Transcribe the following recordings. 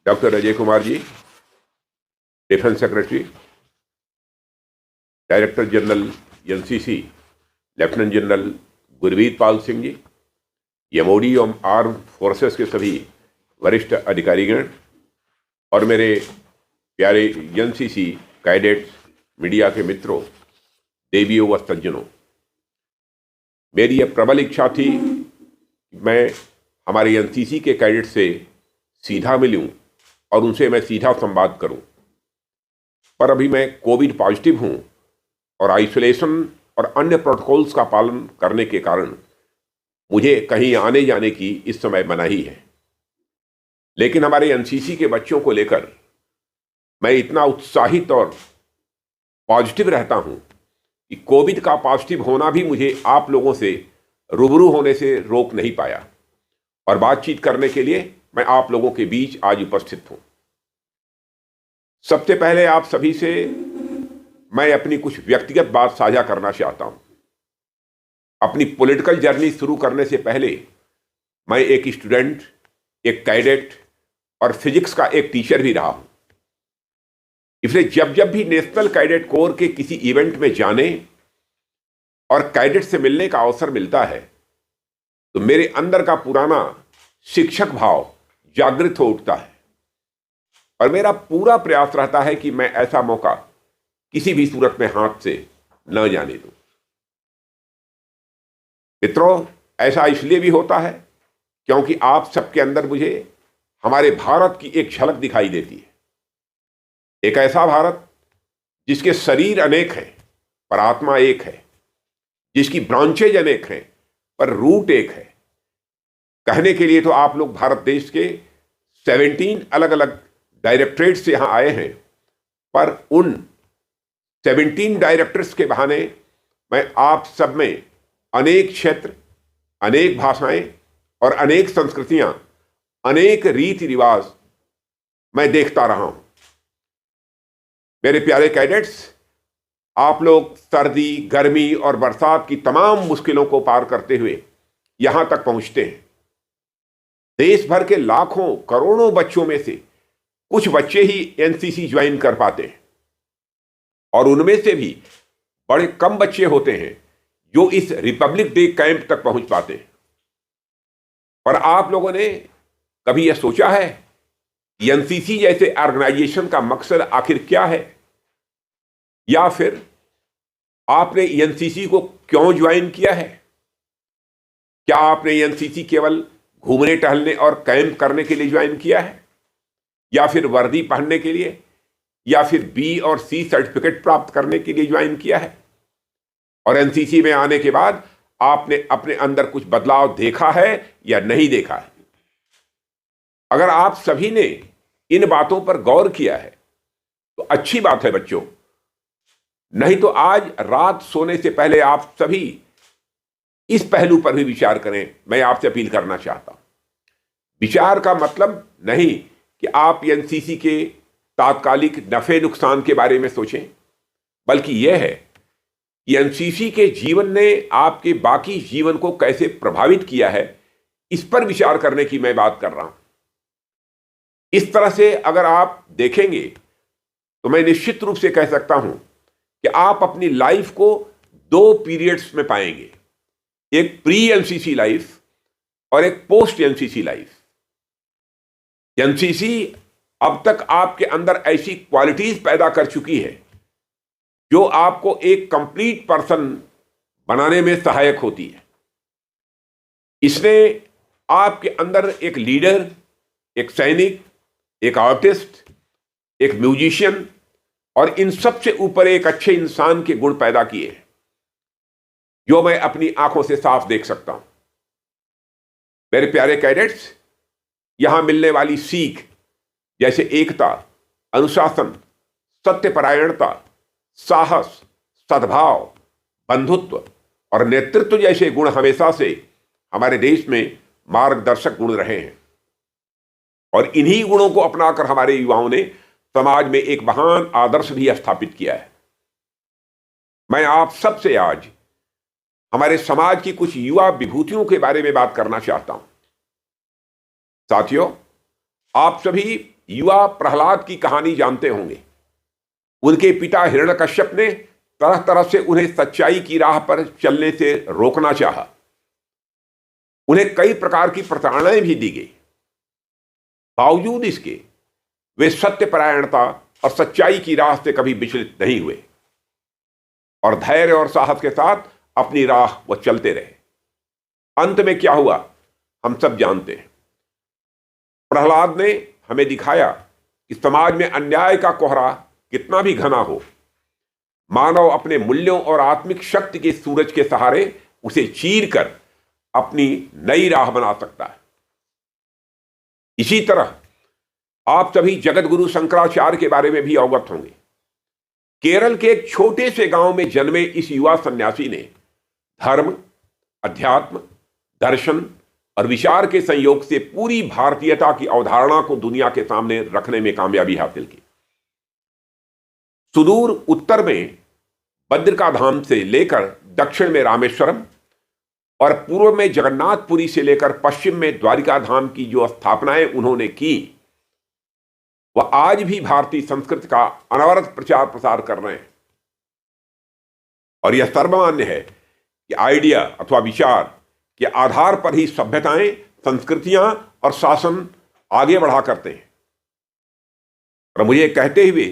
Doctor Ajay Kumar ji, defence secretary, director general NCC lieutenant general Gurveer Pal Singh ji, MOD और arm forces के सभी वरिष्ठ अधिकारीगण और मेरे प्यारे एनसीसी कैडेट्स, मीडिया के मित्रों, देवियों व सज्जनों, मेरी यह प्रबल इच्छा थी कि मैं हमारे एनसीसी के कैडेट से सीधा मिलूं और उनसे मैं सीधा संवाद करूं, पर अभी मैं कोविड पॉजिटिव हूं और आइसोलेशन और अन्य प्रोटोकॉल्स का पालन करने के कारण मुझे कहीं आने जाने की इस समय मनाही है। लेकिन हमारे एनसीसी के बच्चों को लेकर मैं इतना उत्साहित और पॉजिटिव रहता हूं कि कोविड का पॉजिटिव होना भी मुझे आप लोगों से रूबरू होने से रोक नहीं पाया और बातचीत करने के लिए मैं आप लोगों के बीच आज उपस्थित हूं। सबसे पहले आप सभी से मैं अपनी कुछ व्यक्तिगत बात साझा करना चाहता हूं। अपनी पॉलिटिकल जर्नी शुरू करने से पहले मैं एक स्टूडेंट, एक कैडेट और फिजिक्स का एक टीचर भी रहा हूं। इसलिए जब जब भी नेशनल कैडेट कोर के किसी इवेंट में जाने और कैडेट से मिलने का अवसर मिलता है तो मेरे अंदर का पुराना शिक्षक भाव जागृत हो उठता है और मेरा पूरा प्रयास रहता है कि मैं ऐसा मौका किसी भी सूरत में हाथ से न जाने दूं। मित्रों, ऐसा इसलिए भी होता है क्योंकि आप सबके अंदर मुझे हमारे भारत की एक झलक दिखाई देती है। एक ऐसा भारत जिसके शरीर अनेक हैं पर आत्मा एक है, जिसकी ब्रांचेज अनेक हैं पर रूट एक है। कहने के लिए तो आप लोग भारत देश के 17 अलग अलग डायरेक्टरेट से यहां आए हैं, पर उन 17 डायरेक्टर्स के बहाने मैं आप सब में अनेक क्षेत्र, अनेक भाषाएं और अनेक संस्कृतियां, अनेक रीति रिवाज मैं देखता रहा हूं। मेरे प्यारे कैडेट्स, आप लोग सर्दी, गर्मी और बरसात की तमाम मुश्किलों को पार करते हुए यहां तक पहुंचते हैं। देश भर के लाखों करोड़ों बच्चों में से कुछ बच्चे ही एनसीसी ज्वाइन कर पाते हैं और उनमें से भी बड़े कम बच्चे होते हैं जो इस रिपब्लिक डे कैंप तक पहुंच पाते हैं। पर आप लोगों ने कभी यह सोचा है कि एनसीसी जैसे ऑर्गेनाइजेशन का मकसद आखिर क्या है, या फिर आपने एनसीसी को क्यों ज्वाइन किया है? क्या आपने एनसीसी केवल घूमने टहलने और कैंप करने के लिए ज्वाइन किया है, या फिर वर्दी पहनने के लिए, या फिर बी और सी सर्टिफिकेट प्राप्त करने के लिए ज्वाइन किया है? और एनसीसी में आने के बाद आपने अपने अंदर कुछ बदलाव देखा है या नहीं देखा है? अगर आप सभी ने इन बातों पर गौर किया है तो अच्छी बात है बच्चों, नहीं तो आज रात सोने से पहले आप सभी इस पहलू पर भी विचार करें। मैं आपसे अपील करना चाहता हूं। विचार का मतलब नहीं कि आप एनसीसी के तात्कालिक नफे नुकसान के बारे में सोचें, बल्कि यह है कि एनसीसी के जीवन ने आपके बाकी जीवन को कैसे प्रभावित किया है, इस पर विचार करने की मैं बात कर रहा हूं। इस तरह से अगर आप देखेंगे तो मैं निश्चित रूप से कह सकता हूं कि आप अपनी लाइफ को 2 पीरियड्स में पाएंगे, एक प्री एनसीसी लाइफ और एक पोस्ट एनसीसी लाइफ। एनसीसी अब तक आपके अंदर ऐसी क्वालिटीज पैदा कर चुकी है जो आपको एक कंप्लीट पर्सन बनाने में सहायक होती है। इसने आपके अंदर एक लीडर, एक सैनिक, एक आर्टिस्ट, एक म्यूजिशियन और इन सबसे ऊपर एक अच्छे इंसान के गुण पैदा किए हैं जो मैं अपनी आंखों से साफ देख सकता हूं। मेरे प्यारे कैडेट्स, यहां मिलने वाली सीख जैसे एकता, अनुशासन, सत्यपरायणता, साहस, सद्भाव, बंधुत्व और नेतृत्व जैसे गुण हमेशा से हमारे देश में मार्गदर्शक गुण रहे हैं और इन्हीं गुणों को अपनाकर हमारे युवाओं ने समाज में एक महान आदर्श भी स्थापित किया है। मैं आप सबसे आज हमारे समाज की कुछ युवा विभूतियों के बारे में बात करना चाहता हूं। साथियों, आप सभी युवा प्रहलाद की कहानी जानते होंगे। उनके पिता हिरण्यकश्यप ने तरह तरह से उन्हें सच्चाई की राह पर चलने से रोकना चाहा। उन्हें कई प्रकार की प्रताड़नाएं भी दी गई। बावजूद इसके वे सत्यपरायणता और सच्चाई की राह से कभी विचलित नहीं हुए और धैर्य और साहस के साथ अपनी राह वो चलते रहे। अंत में क्या हुआ हम सब जानते हैं। प्रहलाद ने हमें दिखाया कि समाज में अन्याय का कोहरा कितना भी घना हो, मानव अपने मूल्यों और आत्मिक शक्ति के सूरज के सहारे उसे चीर कर अपनी नई राह बना सकता है। इसी तरह आप सभी जगत गुरु शंकराचार्य के बारे में भी अवगत होंगे। केरल के एक छोटे से गांव में जन्मे इस युवा सन्यासी ने धर्म, अध्यात्म, दर्शन और विचार के संयोग से पूरी भारतीयता की अवधारणा को दुनिया के सामने रखने में कामयाबी हासिल की। सुदूर उत्तर में बद्रिका धाम से लेकर दक्षिण में रामेश्वरम और पूर्व में जगन्नाथपुरी से लेकर पश्चिम में द्वारिका धाम की जो स्थापनाएं उन्होंने की, वह आज भी भारतीय संस्कृति का अनवरत प्रचार प्रसार कर रहे हैं। और यह सर्वमान्य है कि आइडिया अथवा विचार के आधार पर ही सभ्यताएं, संस्कृतियां और शासन आगे बढ़ा करते हैं। और मुझे कहते हुए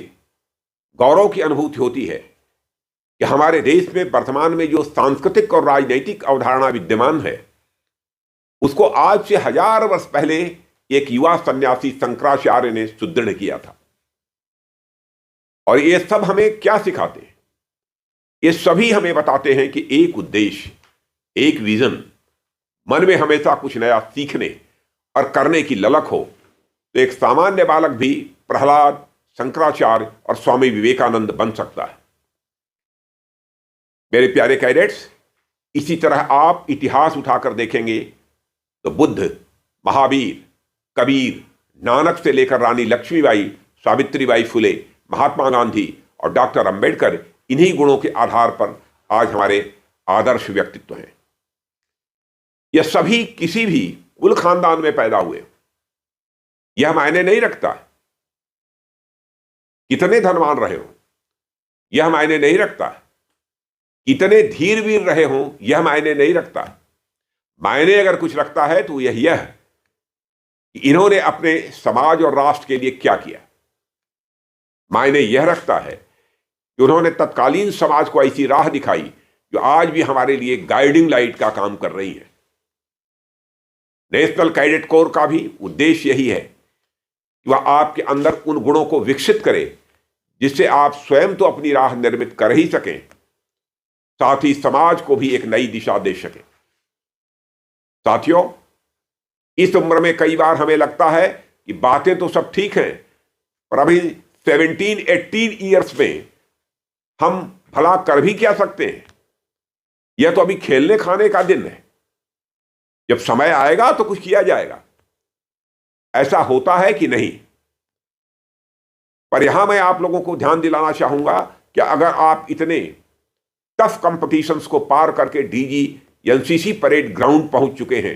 गौरव की अनुभूति होती है कि हमारे देश में वर्तमान में जो सांस्कृतिक और राजनैतिक अवधारणा विद्यमान है, उसको आज से 1000 वर्ष पहले एक युवा सन्यासी शंकराचार्य ने सुदृढ़ किया था। और ये सब हमें क्या सिखाते हैं? ये सभी हमें बताते हैं कि एक उद्देश्य, एक विजन, मन में हमेशा कुछ नया सीखने और करने की ललक हो तो एक सामान्य बालक भी प्रहलाद, शंकराचार्य और स्वामी विवेकानंद बन सकता है। मेरे प्यारे कैडेट्स, इसी तरह आप इतिहास उठाकर देखेंगे तो बुद्ध, महावीर, कबीर, नानक से लेकर रानी लक्ष्मीबाई, सावित्रीबाई फुले, महात्मा गांधी और डॉक्टर अंबेडकर इन्हीं गुणों के आधार पर आज हमारे आदर्श व्यक्तित्व हैं। यह सभी किसी भी कुल खानदान में पैदा हुए, यह मायने नहीं रखता कितने धनवान रहे हो, यह मायने नहीं रखता कितने धीरवीर रहे हों, यह मायने नहीं रखता। मायने अगर कुछ रखता है तो यह कि इन्होंने अपने समाज और राष्ट्र के लिए क्या किया। मायने यह रखता है कि उन्होंने तत्कालीन समाज को ऐसी राह दिखाई जो आज भी हमारे लिए गाइडिंग लाइट का काम कर रही है। नेशनल कैडेट कोर का भी उद्देश्य यही है कि वह आपके अंदर उन गुणों को विकसित करे जिससे आप स्वयं तो अपनी राह निर्मित कर ही सकें, साथ ही समाज को भी एक नई दिशा दे सकें। साथियों, इस उम्र में कई बार हमें लगता है कि बातें तो सब ठीक हैं, पर अभी 17-18 ईयर्स में हम भला कर भी क्या सकते हैं? यह तो अभी खेलने खाने का दिन है, जब समय आएगा तो कुछ किया जाएगा। ऐसा होता है कि नहीं? पर यहां मैं आप लोगों को ध्यान दिलाना चाहूंगा कि अगर आप इतने टफ कंपटीशंस को पार करके डीजी एनसीसी परेड ग्राउंड पहुंच चुके हैं,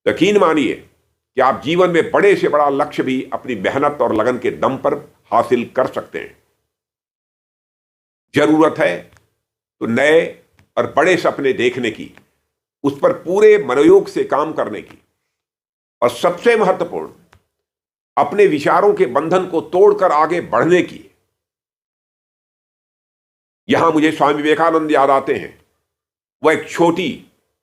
यकीन मानिए कि आप जीवन में बड़े से बड़ा लक्ष्य भी अपनी मेहनत और लगन के दम पर हासिल कर सकते हैं। जरूरत है तो नए और बड़े सपने देखने की, उस पर पूरे मनोयोग से काम करने की, और सबसे महत्वपूर्ण अपने विचारों के बंधन को तोड़कर आगे बढ़ने की। यहां मुझे स्वामी विवेकानंद याद आते हैं। वह एक छोटी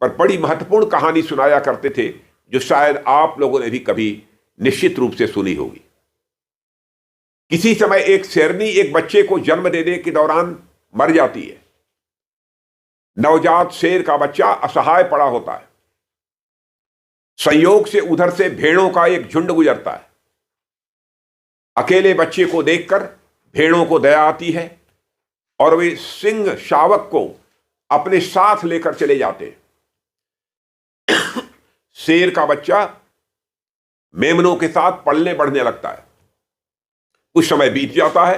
पर बड़ी महत्वपूर्ण कहानी सुनाया करते थे जो शायद आप लोगों ने भी कभी निश्चित रूप से सुनी होगी। किसी समय एक शेरनी एक बच्चे को जन्म देने के दौरान मर जाती है। नवजात शेर का बच्चा असहाय पड़ा होता है। संयोग से उधर से भेड़ों का एक झुंड गुजरता है। अकेले बच्चे को देखकर भेड़ों को दया आती है और वे सिंह शावक को अपने साथ लेकर चले जाते हैं। शेर का बच्चा मेमनों के साथ पलने बढ़ने लगता है। कुछ समय बीत जाता है,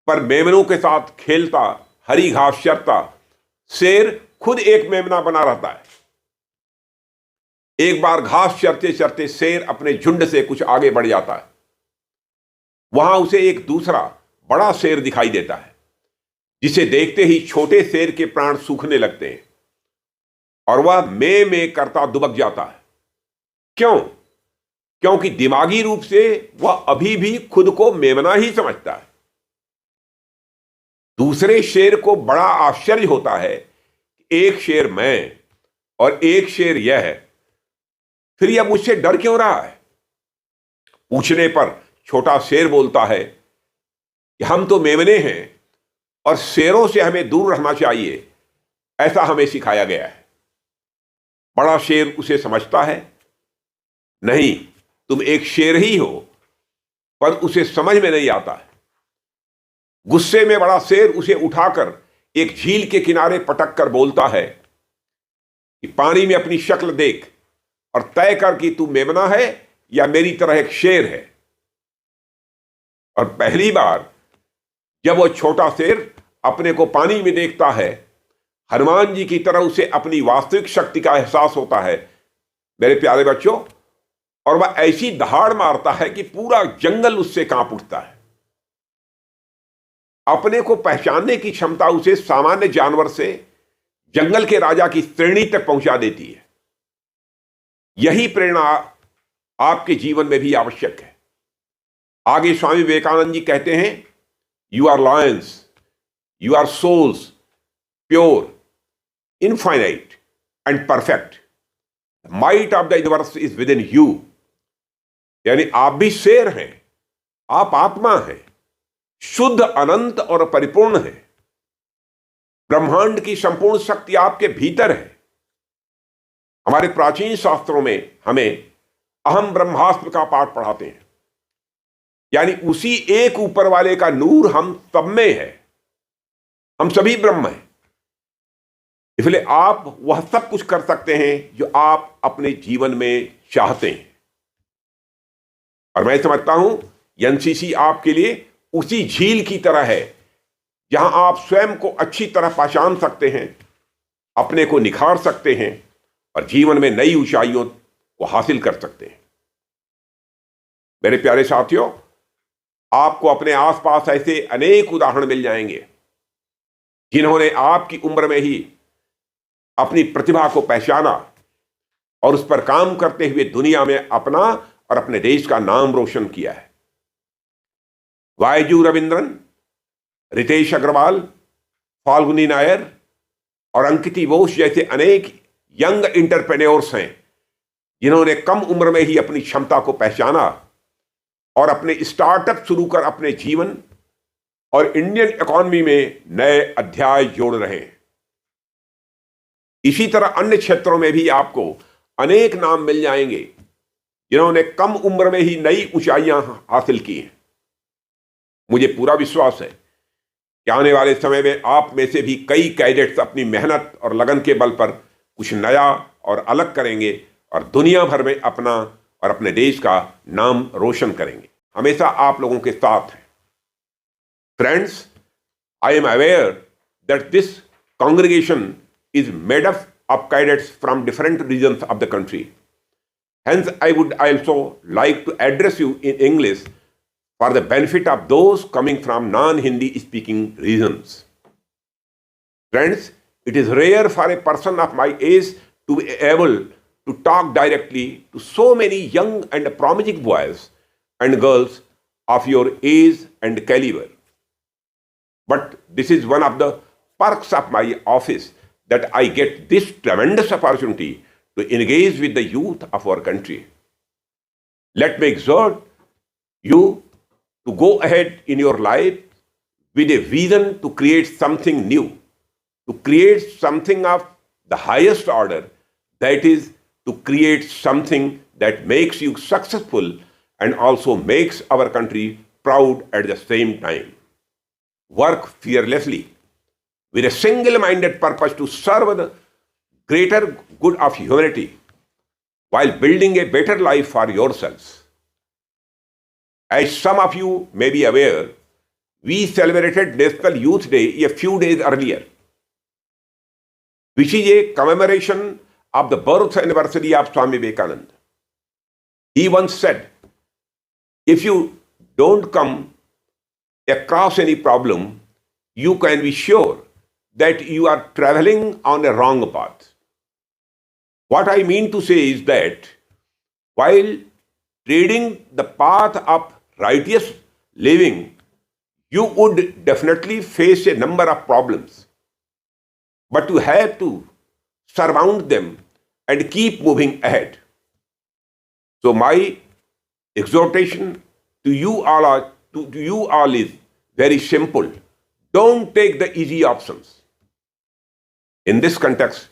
पर मेमनों के साथ खेलता, हरी घास चरता शेर खुद एक मेमना बना रहता है। एक बार घास चरते चरते शेर अपने झुंड से कुछ आगे बढ़ जाता है। वहां उसे एक दूसरा बड़ा शेर दिखाई देता है, जिसे देखते ही छोटे शेर के प्राण सूखने लगते हैं और वह में करता दुबक जाता है। क्यों? क्योंकि दिमागी रूप से वह अभी भी खुद को मेमना ही समझता है। दूसरे शेर को बड़ा आश्चर्य होता है कि एक शेर मैं और एक शेर यह है, फिर यह मुझसे डर क्यों रहा है? पूछने पर छोटा शेर बोलता है कि हम तो मेमने हैं और शेरों से हमें दूर रहना चाहिए, ऐसा हमें सिखाया गया है। बड़ा शेर उसे समझता है, नहीं, तुम एक शेर ही हो, पर उसे समझ में नहीं आता है। गुस्से में बड़ा शेर उसे उठाकर एक झील के किनारे पटक कर बोलता है कि पानी में अपनी शक्ल देख और तय कर कि तू मेमना है या मेरी तरह एक शेर है। और पहली बार जब वह छोटा शेर अपने को पानी में देखता है, हनुमान जी की तरह उसे अपनी वास्तविक शक्ति का एहसास होता है, मेरे प्यारे बच्चों, और वह ऐसी दहाड़ मारता है कि पूरा जंगल उससे कांप उठता है। अपने को पहचानने की क्षमता उसे सामान्य जानवर से जंगल के राजा की श्रेणी तक पहुंचा देती है। यही प्रेरणा आपके जीवन में भी आवश्यक है। आगे स्वामी विवेकानंद जी कहते हैं, you are lions, you are souls, pure, infinite and perfect, might of the universe is within you. यानी आप भी शेर हैं, आप आत्मा हैं, शुद्ध, अनंत और परिपूर्ण है। ब्रह्मांड की संपूर्ण शक्ति आपके भीतर है। हमारे प्राचीन शास्त्रों में हमें अहम ब्रह्मास्त्र का पाठ पढ़ाते हैं, यानी उसी एक ऊपर वाले का नूर हम सब में है। हम सभी ब्रह्म हैं, इसलिए आप वह सब कुछ कर सकते हैं जो आप अपने जीवन में चाहते हैं। और मैं समझता हूं एनसीसी आपके लिए उसी झील की तरह है, जहां आप स्वयं को अच्छी तरह पहचान सकते हैं, अपने को निखार सकते हैं और जीवन में नई ऊंचाइयों को हासिल कर सकते हैं। मेरे प्यारे साथियों, आपको अपने आसपास ऐसे अनेक उदाहरण मिल जाएंगे जिन्होंने आपकी उम्र में ही अपनी प्रतिभा को पहचाना और उस पर काम करते हुए दुनिया में अपना और अपने देश का नाम रोशन किया है। वायजू रविंद्रन, रितेश अग्रवाल, फाल्गुनी नायर और अंकिति बोस जैसे अनेक यंग एंटरप्रेन्योर्स हैं जिन्होंने कम उम्र में ही अपनी क्षमता को पहचाना और अपने स्टार्टअप शुरू कर अपने जीवन और इंडियन इकोनॉमी में नए अध्याय जोड़ रहे हैं। इसी तरह अन्य क्षेत्रों में भी आपको अनेक नाम मिल जाएंगे जिन्होंने कम उम्र में ही नई ऊंचाइयां हासिल की हैं। मुझे पूरा विश्वास है कि आने वाले समय में आप में से भी कई कैडेट्स अपनी मेहनत और लगन के बल पर कुछ नया और अलग करेंगे और दुनिया भर में अपना और अपने देश का नाम रोशन करेंगे। हमेशा आप लोगों के साथ हैं। Friends, I am aware that this congregation is made up of cadets from different regions of the country. Hence, I would also like to address you in English for the benefit of those coming from non-Hindi speaking regions. Friends, it is rare for a person of my age to be able to talk directly to so many young and promising boys and girls of your age and caliber. But this is one of the perks of my office, that I get this tremendous opportunity to engage with the youth of our country. Let me exhort you to go ahead in your life with a vision to create something new, to create something of the highest order, that is, to create something that makes you successful and also makes our country proud at the same time. Work fearlessly with a single-minded purpose to serve the greater good of humanity while building a better life for yourselves. As some of you may be aware, we celebrated National Youth Day a few days earlier, which is a commemoration of the birth anniversary of Swami Vivekananda. He once said, if you don't come across any problem, you can be sure that you are traveling on a wrong path. What I mean to say is that while treading the path of righteous living, you would definitely face a number of problems, but you have to surmount them and keep moving ahead. So my exhortation to you all is very simple. Don't take the easy options. In this context,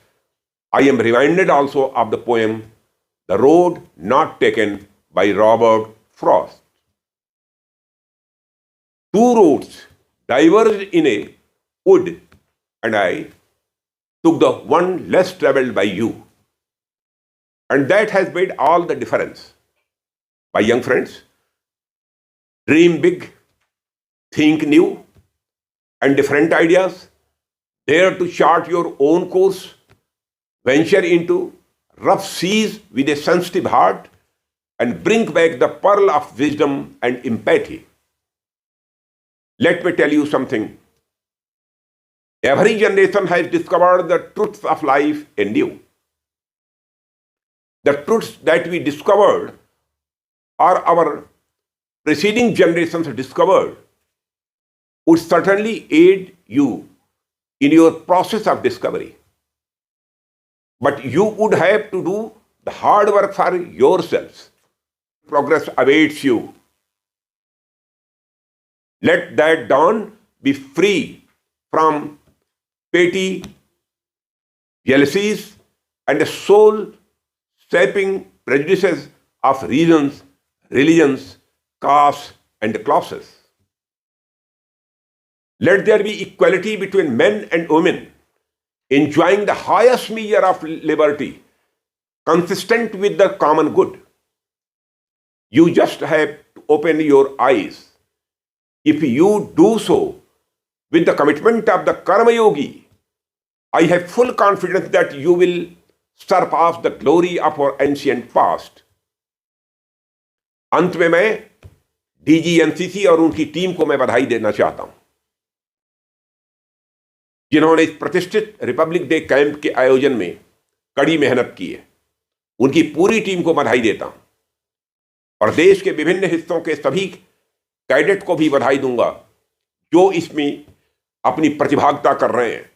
I am reminded also of the poem The Road Not Taken by Robert Frost. Two roads diverged in a wood, and I took the one less traveled by you. And that has made all the difference. My young friends, dream big, think new and different ideas, dare to chart your own course, venture into rough seas with a sensitive heart, and bring back the pearl of wisdom and empathy. Let me tell you something. Every generation has discovered the truths of life anew. The truths that we discovered or our preceding generations discovered would certainly aid you in your process of discovery. But you would have to do the hard work for yourselves. Progress awaits you. Let that dawn be free from petty jealousies and the soul-sapping prejudices of reasons, religions, castes, and classes. Let there be equality between men and women, enjoying the highest measure of liberty, consistent with the common good. You just have to open your eyes. If you do so with the commitment of the Karma Yogi, I have full confidence that you will surpass the glory of our ancient past. अंत में मैं DGNCC और उनकी team को मैं बधाई देना चाहता हूं, जिन्होंने इस प्रतिष्ठित रिपब्लिक डे कैंप के आयोजन में कड़ी मेहनत की है। उनकी पूरी टीम को बधाई देता हूं और देश के विभिन्न हिस्सों के सभी कैडेट को भी बधाई दूंगा जो इसमें अपनी प्रतिभागिता कर रहे हैं।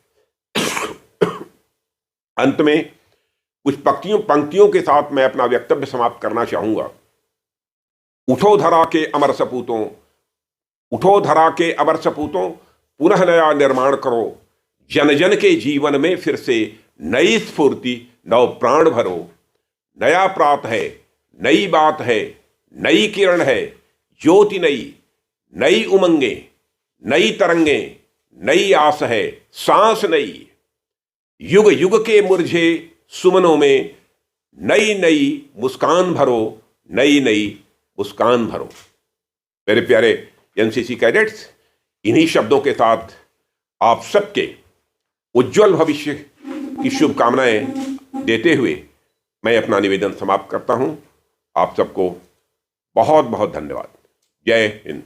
अंत में कुछ पंक्तियों के साथ मैं अपना वक्तव्य समाप्त करना चाहूंगा। उठो धरा के अमर सपूतों, उठो धरा के अमर सपूतों, पुनः नया निर्माण करो, जन जन के जीवन में फिर से नई स्फूर्ति, नव प्राण भरो। नया प्रात है, नई बात है, नई किरण है, ज्योति नई, नई उमंगे, नई तरंगे, नई आस है, सांस नई, युग युग के मुरझे सुमनों में नई नई मुस्कान भरो, नई नई मुस्कान भरो। मेरे प्यारे एनसीसी कैडेट्स, इन्हीं शब्दों के साथ आप सबके उज्जवल भविष्य की शुभकामनाएं देते हुए मैं अपना निवेदन समाप्त करता हूं। आप सबको बहुत बहुत धन्यवाद। जय हिंद।